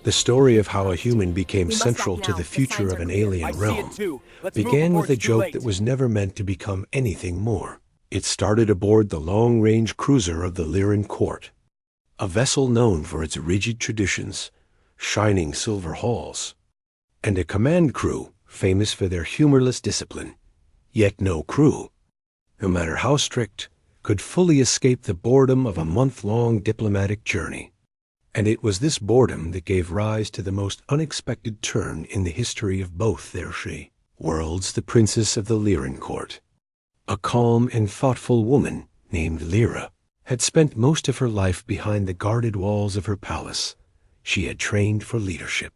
The story of how a human became central to the future of an alien realm began with a joke that was never meant to become anything more. It started aboard the long-range cruiser of the Lyran court, a vessel known for its rigid traditions, shining silver halls, and a command crew famous for their humorless discipline. Yet no crew, no matter how strict, could fully escape the boredom of a month-long diplomatic journey. And it was this boredom that gave rise to the most unexpected turn in the history of both their worlds. The princess of the Lyran court, a calm and thoughtful woman named Lyra, had spent most of her life behind the guarded walls of her palace. She had trained for leadership,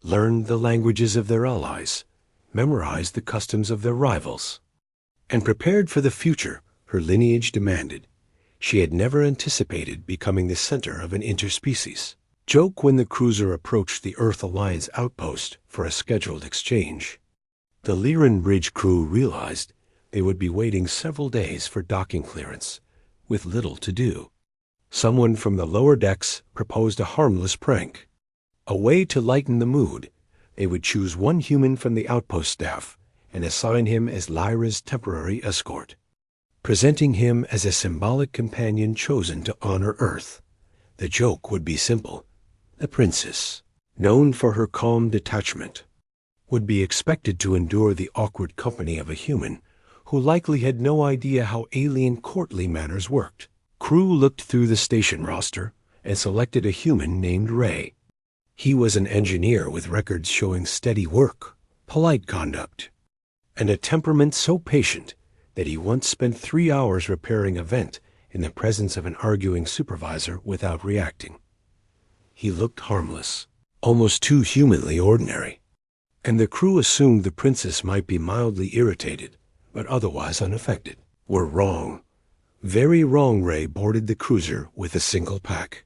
learned the languages of their allies, memorized the customs of their rivals, and prepared for the future her lineage demanded. She had never anticipated becoming the center of an interspecies joke when the cruiser approached the Earth Alliance outpost for a scheduled exchange. The Lyran bridge crew realized they would be waiting several days for docking clearance, with little to do. Someone from the lower decks proposed a harmless prank. A way to lighten the mood, they would choose one human from the outpost staff and assign him as Lyra's temporary escort, presenting him as a symbolic companion chosen to honor Earth. The joke would be simple. The princess, known for her calm detachment, would be expected to endure the awkward company of a human who likely had no idea how alien courtly manners worked. Crew looked through the station roster and selected a human named Ray. He was an engineer with records showing steady work, polite conduct, and a temperament so patient that he once spent 3 hours repairing a vent in the presence of an arguing supervisor without reacting. He looked harmless, almost too humanly ordinary, and the crew assumed the princess might be mildly irritated, but otherwise unaffected. Were wrong. Very wrong. Ray boarded the cruiser with a single pack,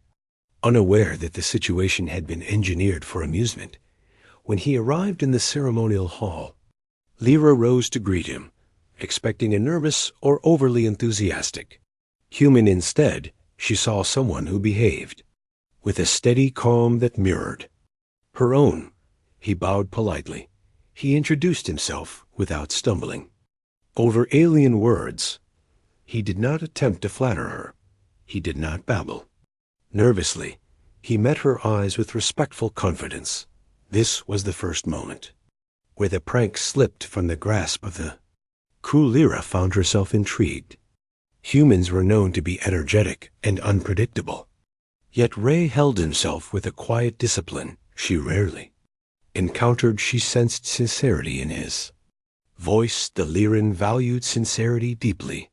unaware that the situation had been engineered for amusement. When he arrived in the ceremonial hall, Lyra rose to greet him, expecting a nervous or overly enthusiastic human. Instead, she saw someone who behaved with a steady calm that mirrored her own. He bowed politely. He introduced himself without stumbling over alien words. He did not attempt to flatter her. He did not babble. Nervously, he met her eyes with respectful confidence. This was the first moment where the prank slipped from the grasp of the crew. Lyra found herself intrigued. Humans were known to be energetic and unpredictable, yet Ray held himself with a quiet discipline she rarely encountered. She sensed sincerity in his voice. The Lyran valued sincerity deeply.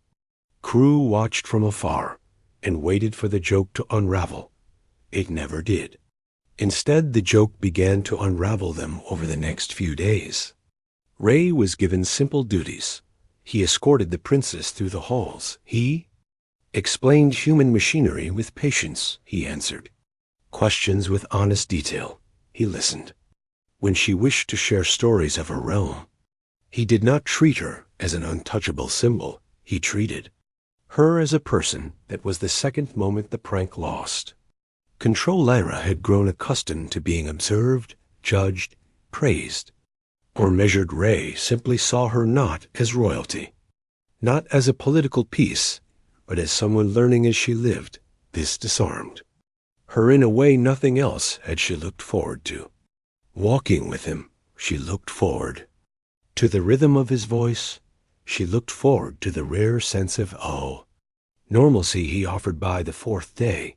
Crew watched from afar and waited for the joke to unravel. It never did. Instead, the joke began to unravel them over the next few days. Ray was given simple duties. He escorted the princess through the halls. He explained human machinery with patience. He answered questions with honest detail. He listened when she wished to share stories of her realm. He did not treat her as an untouchable symbol. He treated her as a person. That was the second moment the prank lost control. Lyra had grown accustomed to being observed, judged, praised, or measured. Ray simply saw her not as royalty, not as a political piece, but as someone learning as she lived. This disarmed her in a way nothing else had she looked forward to. Walking with him, she looked forward to the rhythm of his voice. She looked forward to the rare sense of normalcy he offered. By the fourth day,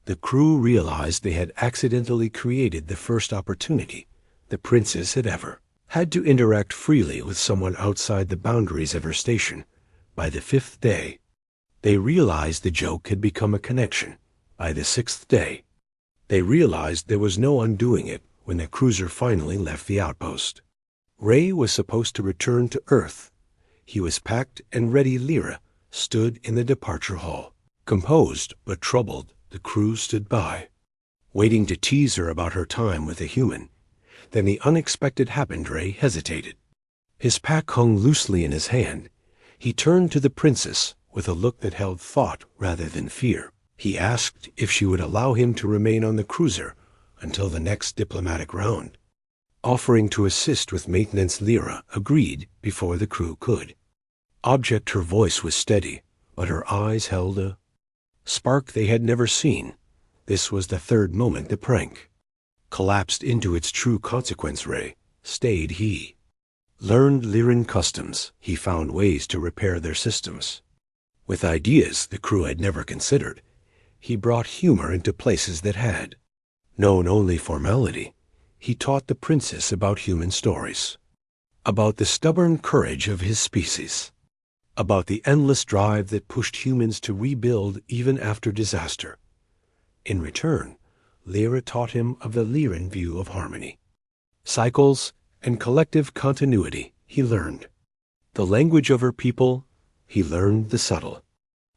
the crew realized they had accidentally created the first opportunity the princess had ever had to interact freely with someone outside the boundaries of her station. By the fifth day, they realized the joke had become a connection. By the sixth day, they realized there was no undoing it. When the cruiser finally left the outpost, Ray was supposed to return to Earth. He was packed and ready. Lyra stood in the departure hall, composed but troubled. The crew stood by, waiting to tease her about her time with a human. Then the unexpected happened. Ray hesitated. His pack hung loosely in his hand. He turned to the princess with a look that held thought rather than fear. He asked if she would allow him to remain on the cruiser until the next diplomatic round. Offering to assist with maintenance, Lyra agreed before the crew could. Object, her voice was steady, but her eyes held a spark they had never seen. This was the third moment the prank collapsed into its true consequence. Ray stayed. He learned Lyran customs. He found ways to repair their systems. With ideas the crew had never considered, he brought humor into places that had known only formality. He taught the princess about human stories, about the stubborn courage of his species, about the endless drive that pushed humans to rebuild even after disaster. In return, Lyra taught him of the Lyran view of harmony, cycles, and collective continuity. He learned the language of her people. He learned the subtle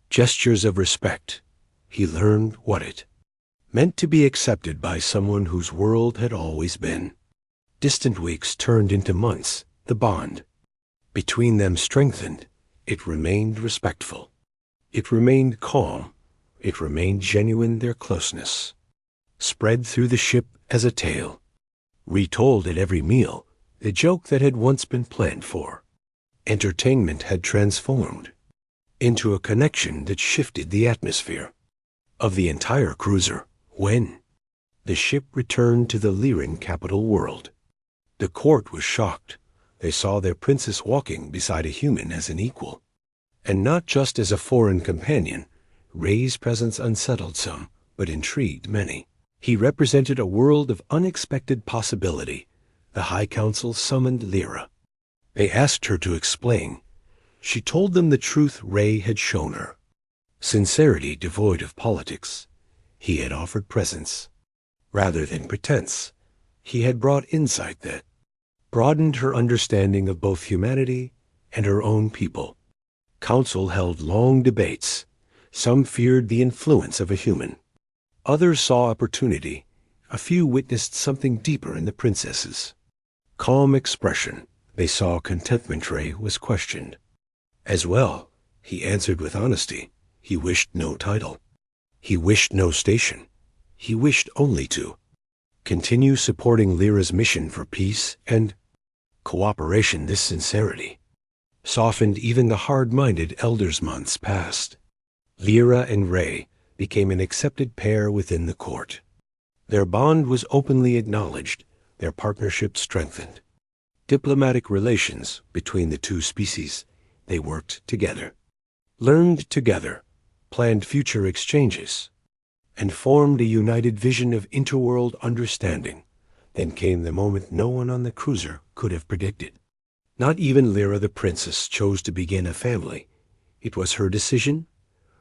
gestures of respect. He learned what it meant to be accepted by someone whose world had always been. Distant weeks turned into months. The bond between them strengthened. It remained respectful. It remained calm. It remained genuine. Their closeness spread through the ship as a tale, retold at every meal. The joke that had once been planned for entertainment had transformed into a connection that shifted the atmosphere of the entire cruiser. When the ship returned to the Lyran capital world, the court was shocked. They saw their princess walking beside a human as an equal, and not just as a foreign companion. Ray's presence unsettled some, but intrigued many. He represented a world of unexpected possibility. The High Council summoned Lyra. They asked her to explain. She told them the truth Ray had shown her. Sincerity devoid of politics. He had offered presence rather than pretense. He had brought insight that broadened her understanding of both humanity and her own people. Council held long debates. Some feared the influence of a human. Others saw opportunity. A few witnessed something deeper in the princess's calm expression. They saw contentment. Ray was questioned as well. He answered with honesty. He wished no title. He wished no station. He wished only to continue supporting Lyra's mission for peace and cooperation. This sincerity softened even the hard-minded elders. Months passed. Lyra and Ray became an accepted pair within the court. Their bond was openly acknowledged. Their partnership strengthened diplomatic relations between the two species. They worked together, learned together, planned future exchanges, and formed a united vision of interworld understanding. Then came the moment no one on the cruiser could have predicted. Not even Lyra the princess chose to begin a family. It was her decision,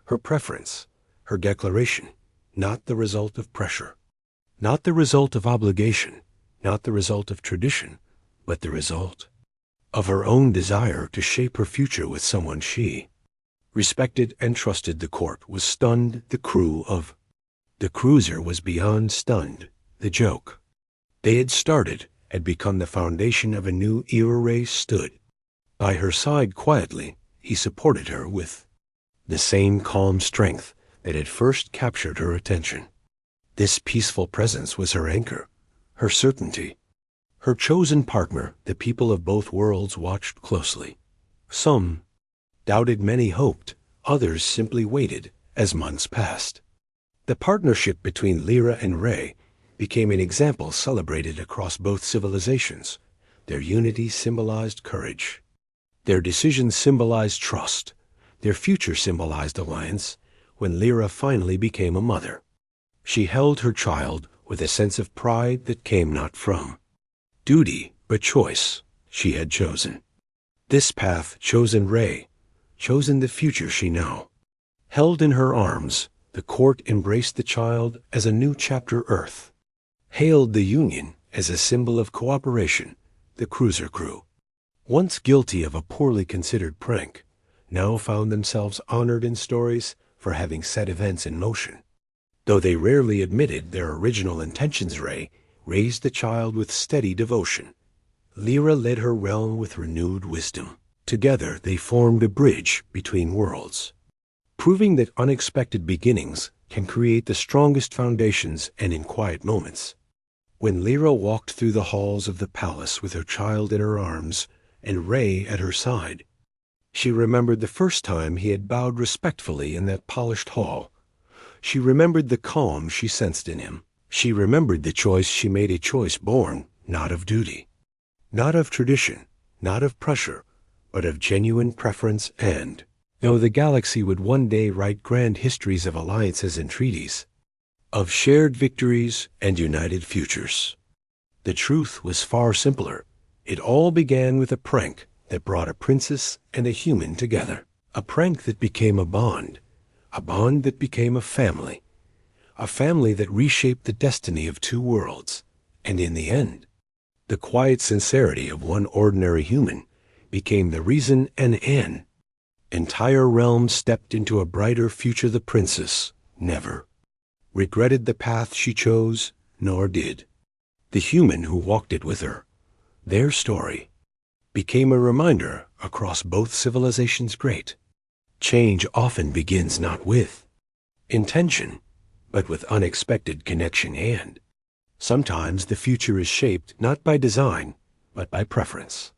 her preference, her declaration, not the result of pressure, not the result of obligation, not the result of tradition, but the result of her own desire to shape her future with someone she respected and trusted. The court was stunned. The crew of the cruiser was beyond stunned. The joke they had started had become the foundation of a new era. Ray stood by her side quietly. He supported her with the same calm strength that had first captured her attention. This peaceful presence was her anchor, her certainty, her chosen partner. The people of both worlds watched closely. Some doubted, many hoped, others simply waited. As months passed, the partnership between Lyra and Ray became an example celebrated across both civilizations. Their unity symbolized courage. Their decisions symbolized trust. Their future symbolized alliance. When Lyra finally became a mother, she held her child with a sense of pride that came not from duty, but choice. She had chosen this path, chosen Ray, chosen the future she now held in her arms. The court embraced the child as a new chapter. Earth hailed the union as a symbol of cooperation. The cruiser crew, once guilty of a poorly considered prank, now found themselves honored in stories for having set events in motion. Though they rarely admitted their original intentions, Ray raised the child with steady devotion. Lyra led her realm with renewed wisdom. Together they formed a bridge between worlds, proving that unexpected beginnings can create the strongest foundations. And in quiet moments, When Lyra walked through the halls of the palace with her child in her arms and Ray at her side, she remembered the first time he had bowed respectfully in that polished hall. She remembered the calm she sensed in him. She remembered the choice she made, a choice born not of duty, not of tradition, not of pressure, but of genuine preference and, though the galaxy would one day write grand histories of alliances and treaties, of shared victories and united futures. The truth was far simpler. It all began with a prank that brought a princess and a human together, a prank that became a bond that became a family that reshaped the destiny of two worlds, and in the end, the quiet sincerity of one ordinary human became the reason an entire realm stepped into a brighter future. The princess never regretted the path she chose, nor did the human who walked it with her. Their story became a reminder across both civilizations great. Change often begins not with intention, but with unexpected connection, and sometimes the future is shaped not by design, but by preference.